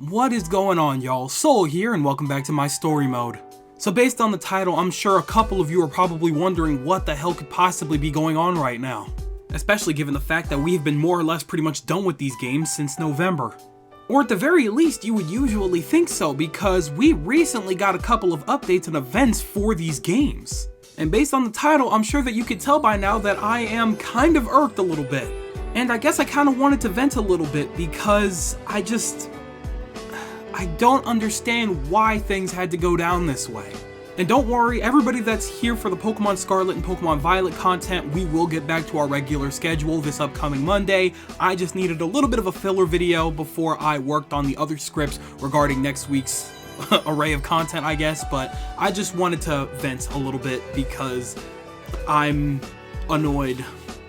What is going on, y'all? Soul here, and welcome back to my story mode. So based on the title, I'm sure a couple of you are probably wondering what the hell could possibly be going on right now. Especially given the fact that we have been more or less pretty much done with these games since November. Or at the very least, you would usually think so, because we recently got a couple of updates and events for these games. And based on the title, I'm sure that you could tell by now that I am kind of irked a little bit. And I guess I kind of wanted to vent a little bit because I don't understand why things had to go down this way. And don't worry, everybody that's here for the Pokemon Scarlet and Pokemon Violet content, we will get back to our regular schedule this upcoming Monday. I just needed a little bit of a filler video before I worked on the other scripts regarding next week's array of content, I guess, but I just wanted to vent a little bit because I'm annoyed.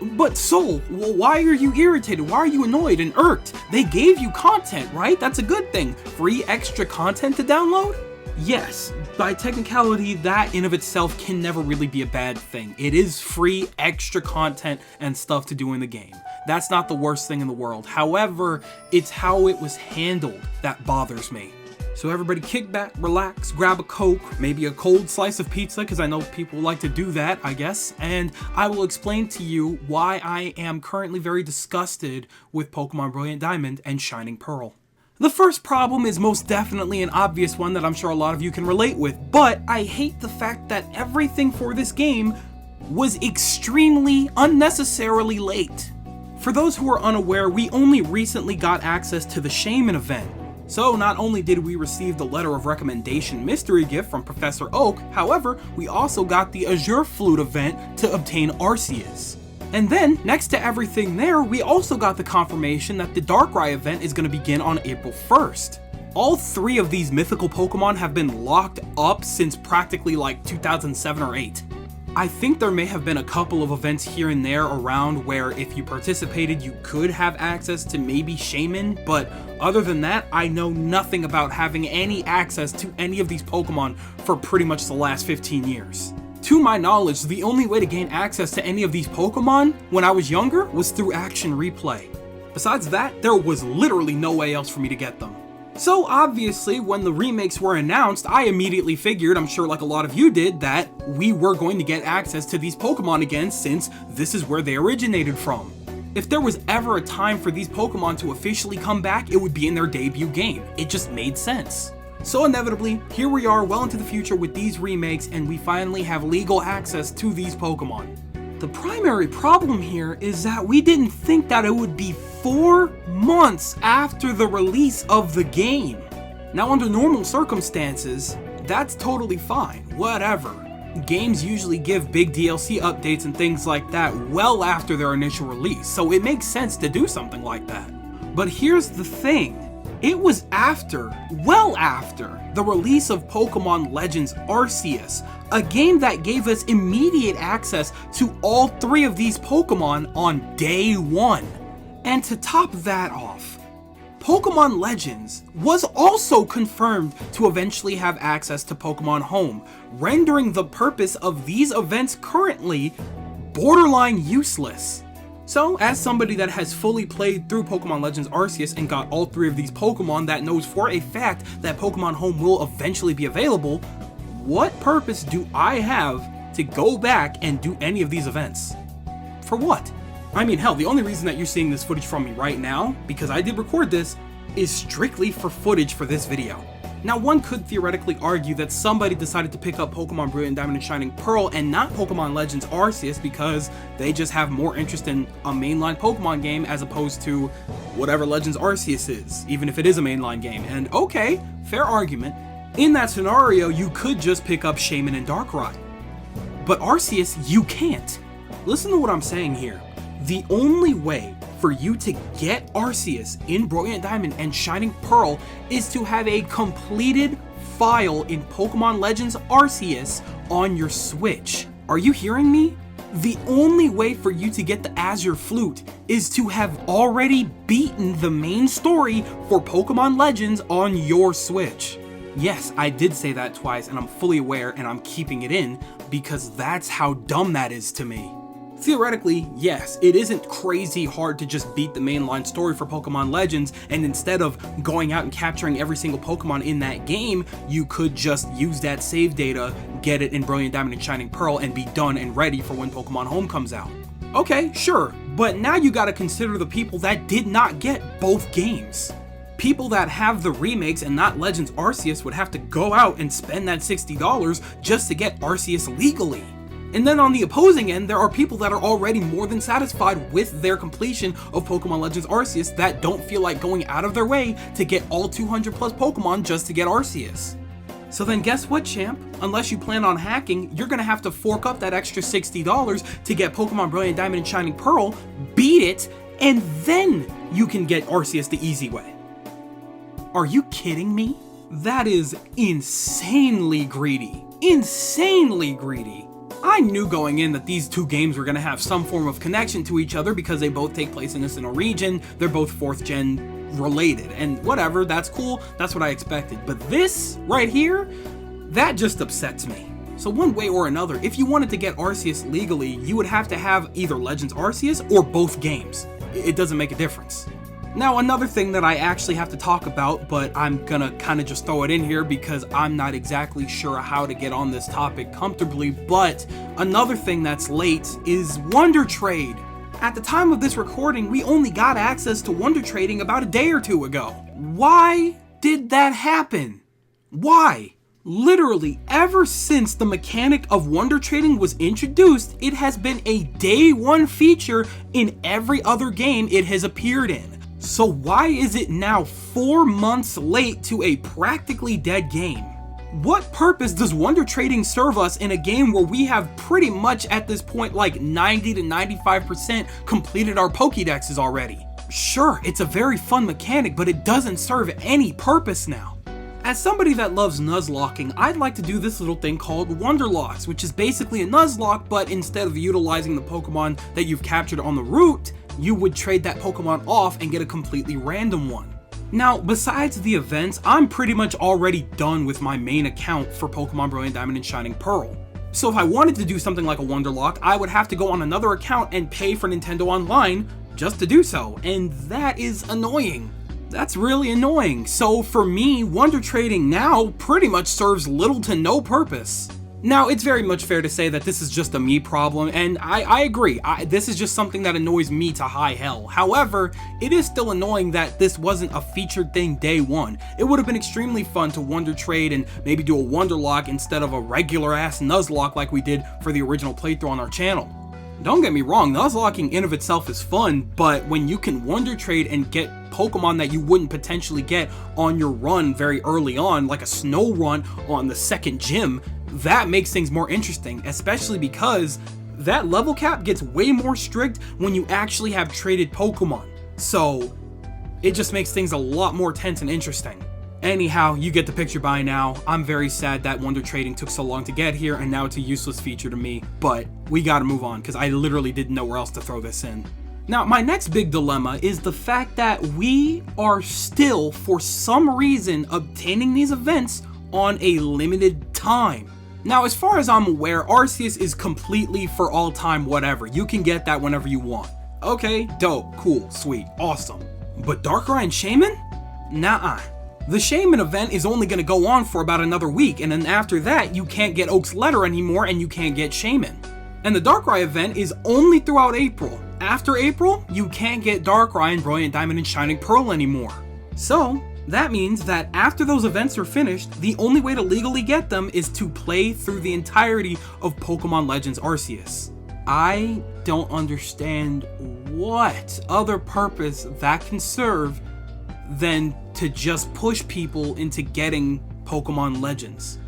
But Soul, why are you irritated? Why are you annoyed and irked? They gave you content, right? That's a good thing. Free extra content to download? Yes, by technicality, that in of itself can never really be a bad thing. It is free extra content and stuff to do in the game. That's not the worst thing in the world. However, it's how it was handled that bothers me. So everybody kick back, relax, grab a Coke, maybe a cold slice of pizza, because I know people like to do that, I guess, and I will explain to you why I am currently very disgusted with Pokemon Brilliant Diamond and Shining Pearl. The first problem is most definitely an obvious one that I'm sure a lot of you can relate with, but I hate the fact that everything for this game was extremely unnecessarily late. For those who are unaware, we only recently got access to the Shaman event. So not only did we receive the letter of recommendation mystery gift from Professor Oak, however, we also got the Azure Flute event to obtain Arceus. And then, next to everything there, we also got the confirmation that the Darkrai event is going to begin on April 1st. All three of these mythical Pokemon have been locked up since practically like 2007 or 8. I think there may have been a couple of events here and there around where if you participated you could have access to maybe Shaman, but other than that, I know nothing about having any access to any of these Pokemon for pretty much the last 15 years. To my knowledge, the only way to gain access to any of these Pokemon when I was younger was through Action Replay. Besides that, there was literally no way else for me to get them. So obviously, when the remakes were announced, I immediately figured, I'm sure like a lot of you did, that we were going to get access to these Pokemon again since this is where they originated from. If there was ever a time for these Pokemon to officially come back, it would be in their debut game. It just made sense. So inevitably, here we are well into the future with these remakes, and we finally have legal access to these Pokemon. The primary problem here is that we didn't think that it would be 4 months after the release of the game. Now, under normal circumstances, that's totally fine, whatever. Games usually give big DLC updates and things like that well after their initial release, so it makes sense to do something like that. But here's the thing. It was well after, the release of Pokemon Legends Arceus, a game that gave us immediate access to all three of these Pokemon on day one. And to top that off, Pokemon Legends was also confirmed to eventually have access to Pokemon Home, rendering the purpose of these events currently borderline useless. So, as somebody that has fully played through Pokemon Legends Arceus and got all three of these Pokemon that knows for a fact that Pokemon Home will eventually be available, what purpose do I have to go back and do any of these events? For what? I mean, hell, the only reason that you're seeing this footage from me right now, because I did record this, is strictly for footage for this video. Now, one could theoretically argue that somebody decided to pick up Pokemon Brilliant Diamond and Shining Pearl and not Pokemon Legends Arceus because they just have more interest in a mainline Pokemon game as opposed to whatever Legends Arceus is, even if it is a mainline game. And okay, fair argument. In that scenario, you could just pick up Shaman and Darkrai. But Arceus, you can't. Listen to what I'm saying here. The only way for you to get Arceus in Brilliant Diamond and Shining Pearl is to have a completed file in Pokemon Legends Arceus on your Switch. Are you hearing me? The only way for you to get the Azure Flute is to have already beaten the main story for Pokemon Legends on your Switch. Yes, I did say that twice, and I'm fully aware, and I'm keeping it in because that's how dumb that is to me. Theoretically, yes, it isn't crazy hard to just beat the mainline story for Pokemon Legends, and instead of going out and capturing every single Pokemon in that game, you could just use that save data, get it in Brilliant Diamond and Shining Pearl, and be done and ready for when Pokemon Home comes out. Okay, sure, but now you gotta consider the people that did not get both games. People that have the remakes and not Legends Arceus would have to go out and spend that $60 just to get Arceus legally. And then on the opposing end, there are people that are already more than satisfied with their completion of Pokemon Legends Arceus that don't feel like going out of their way to get all 200 plus Pokemon just to get Arceus. So then guess what, champ? Unless you plan on hacking, you're gonna have to fork up that extra $60 to get Pokemon Brilliant Diamond and Shining Pearl, beat it, and then you can get Arceus the easy way. Are you kidding me? That is insanely greedy. Insanely greedy. I knew going in that these two games were going to have some form of connection to each other because they both take place in a single region, they're both 4th gen related, and whatever, that's cool, that's what I expected. But this right here, that just upsets me. So one way or another, if you wanted to get Arceus legally, you would have to have either Legends Arceus or both games. It doesn't make a difference. Now, another thing that I actually have to talk about, but I'm gonna kind of just throw it in here because I'm not exactly sure how to get on this topic comfortably, but another thing that's late is Wonder Trade. At the time of this recording, we only got access to Wonder Trading about a day or two ago. Why did that happen? Why? Literally, ever since the mechanic of Wonder Trading was introduced, it has been a day one feature in every other game it has appeared in. So why is it now 4 months late to a practically dead game? What purpose does Wonder Trading serve us in a game where we have pretty much at this point like 90 to 95% completed our Pokédexes already? Sure, it's a very fun mechanic, but it doesn't serve any purpose now. As somebody that loves Nuzlocking, I'd like to do this little thing called Wonderlocks, which is basically a Nuzlocke, but instead of utilizing the Pokemon that you've captured on the route, you would trade that Pokemon off and get a completely random one. Now, besides the events, I'm pretty much already done with my main account for Pokemon Brilliant Diamond and Shining Pearl. So if I wanted to do something like a Wonderlock, I would have to go on another account and pay for Nintendo Online just to do so, and that is annoying. That's really annoying. So for me, Wonder Trading now pretty much serves little to no purpose. Now, it's very much fair to say that this is just a me problem, and I agree. This is just something that annoys me to high hell. However, it is still annoying that this wasn't a featured thing day one. It would have been extremely fun to Wonder Trade and maybe do a Wonderlock instead of a regular ass Nuzlocke like we did for the original playthrough on our channel. Don't get me wrong, Nuzlocking in of itself is fun, but when you can Wonder Trade and get Pokemon that you wouldn't potentially get on your run very early on, like a snow run on the second gym, that makes things more interesting, especially because that level cap gets way more strict when you actually have traded Pokemon. So it just makes things a lot more tense and interesting. Anyhow, you get the picture by now. I'm very sad that Wonder Trading took so long to get here and now it's a useless feature to me, but we gotta move on because I literally didn't know where else to throw this in. Now, my next big dilemma is the fact that we are still, for some reason, obtaining these events on a limited time. Now, as far as I'm aware, Arceus is completely for all time whatever. You can get that whenever you want. Okay, dope, cool, sweet, awesome. But Darkrai and Shaman? Nuh-uh. The Shaman event is only gonna go on for about another week, and then after that, you can't get Oak's Letter anymore and you can't get Shaman. And the Darkrai event is only throughout April. After April, you can't get Darkrai and Brilliant Diamond and Shining Pearl anymore. So, that means that after those events are finished, the only way to legally get them is to play through the entirety of Pokemon Legends Arceus. I don't understand what other purpose that can serve than to just push people into getting Pokemon Legends.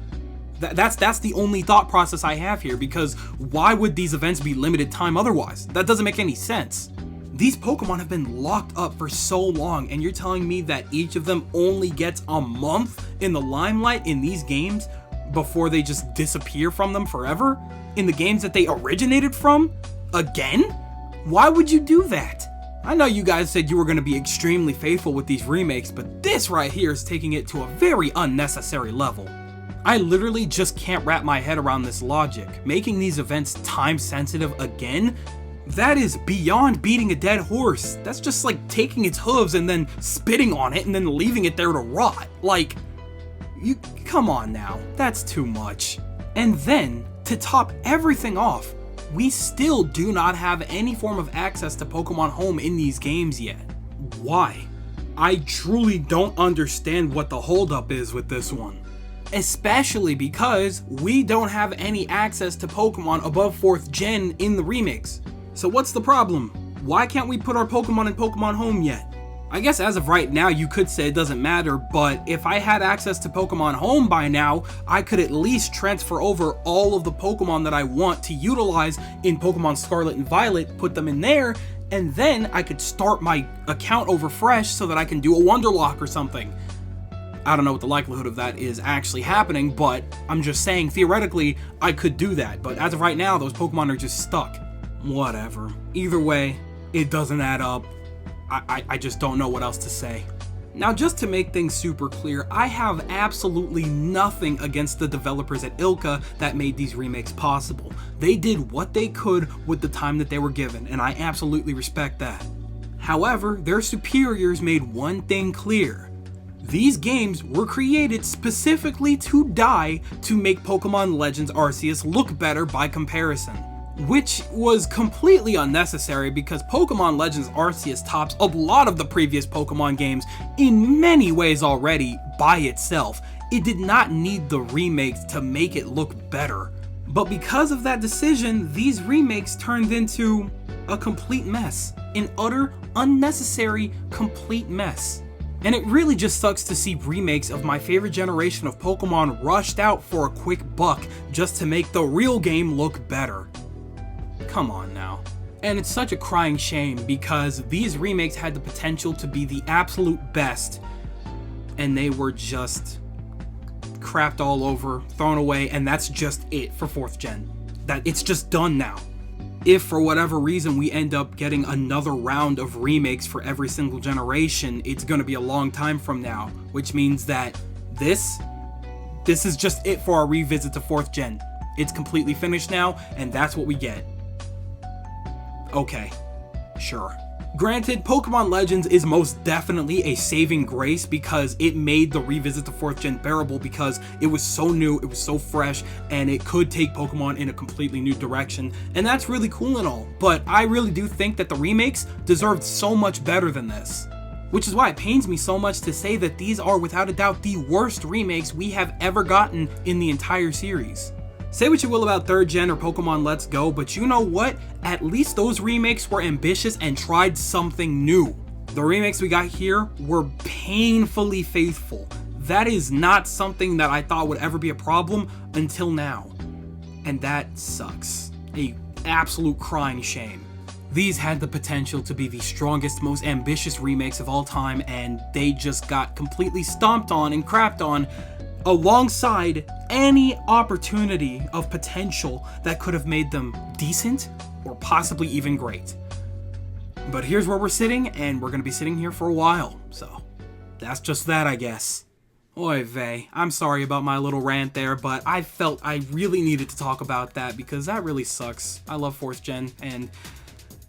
That's the only thought process I have here, because why would these events be limited time otherwise? That doesn't make any sense. These Pokemon have been locked up for so long, and you're telling me that each of them only gets a month in the limelight in these games before they just disappear from them forever? In the games that they originated from? Again? Why would you do that? I know you guys said you were going to be extremely faithful with these remakes, but this right here is taking it to a very unnecessary level. I literally just can't wrap my head around this logic. Making these events time sensitive again That is beyond beating a dead horse. That's just like taking its hooves and then spitting on it and then leaving it there to rot. Like, come on now, that's too much. And then, to top everything off, we still do not have any form of access to Pokemon Home in these games yet. Why? I truly don't understand what the holdup is with this one. Especially because we don't have any access to Pokemon above 4th gen in the remakes. So what's the problem? Why can't we put our Pokemon in Pokemon Home yet? I guess as of right now you could say it doesn't matter, but if I had access to Pokemon Home by now, I could at least transfer over all of the Pokemon that I want to utilize in Pokemon Scarlet and Violet, put them in there, and then I could start my account over fresh so that I can do a Wonderlock or something. I don't know what the likelihood of that is actually happening, but I'm just saying theoretically I could do that, but as of right now those Pokemon are just stuck. Whatever. Either way, it doesn't add up. I just don't know what else to say. Now, just to make things super clear, I have absolutely nothing against the developers at ILCA that made these remakes possible. They did what they could with the time that they were given, and I absolutely respect that. However, their superiors made one thing clear. These games were created specifically to die to make Pokemon Legends Arceus look better by comparison. Which was completely unnecessary because Pokemon Legends Arceus tops a lot of the previous Pokemon games in many ways already by itself. It did not need the remakes to make it look better. But because of that decision, these remakes turned into a complete mess. An utter, unnecessary, complete mess. And it really just sucks to see remakes of my favorite generation of Pokemon rushed out for a quick buck just to make the real game look better. Come on now. And it's such a crying shame because these remakes had the potential to be the absolute best, and they were just crapped all over, thrown away, and that's just it for 4th gen. That it's just done now. If for whatever reason we end up getting another round of remakes for every single generation, it's gonna be a long time from now, which means that this is just it for our revisit to 4th gen. It's completely finished now, and that's what we get. Okay, sure. Granted, Pokemon Legends is most definitely a saving grace because it made the revisit to 4th gen bearable because it was so new, it was so fresh, and it could take Pokemon in a completely new direction, and that's really cool and all, but I really do think that the remakes deserved so much better than this. Which is why it pains me so much to say that these are without a doubt the worst remakes we have ever gotten in the entire series. Say what you will about 3rd gen or Pokemon Let's Go, but you know what? At least those remakes were ambitious and tried something new. The remakes we got here were painfully faithful. That is not something that I thought would ever be a problem until now. And that sucks. A absolute crying shame. These had the potential to be the strongest, most ambitious remakes of all time, and they just got completely stomped on and crapped on alongside any opportunity of potential that could have made them decent or possibly even great. But here's where we're sitting, and we're gonna be sitting here for a while, so that's just that, I guess. Oy vey, I'm sorry about my little rant there, but I felt I really needed to talk about that because that really sucks. I love 4th gen, and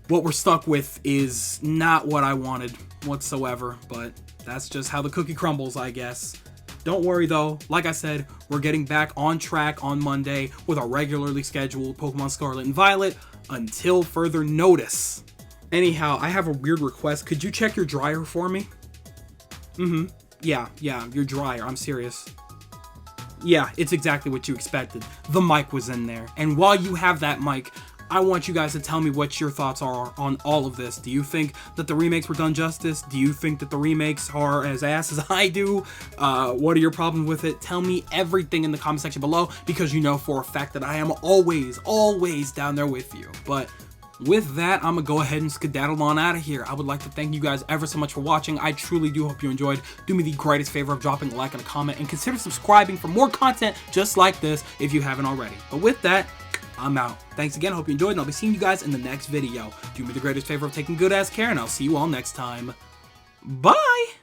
what we're stuck with is not what I wanted whatsoever, but that's just how the cookie crumbles, I guess. Don't worry though, like I said, we're getting back on track on Monday with our regularly scheduled Pokemon Scarlet and Violet until further notice. Anyhow, I have a weird request. Could you check your dryer for me? Yeah, your dryer, I'm serious. Yeah, it's exactly what you expected. The mic was in there. And while you have that mic, I want you guys to tell me what your thoughts are on all of this. Do you think that the remakes were done justice? Do you think that the remakes are as ass as I do? What are your problems with it? Tell me everything in the comment section below because you know for a fact that I am always down there with you. But with that, I'm gonna go ahead and skedaddle on out of here. I would like to thank you guys ever so much for watching. I truly do hope you enjoyed. Do me the greatest favor of dropping a like and a comment and consider subscribing for more content just like this if you haven't already. But with that, I'm out. Thanks again, hope you enjoyed, and I'll be seeing you guys in the next video. Do me the greatest favor of taking good ass care, and I'll see you all next time. Bye!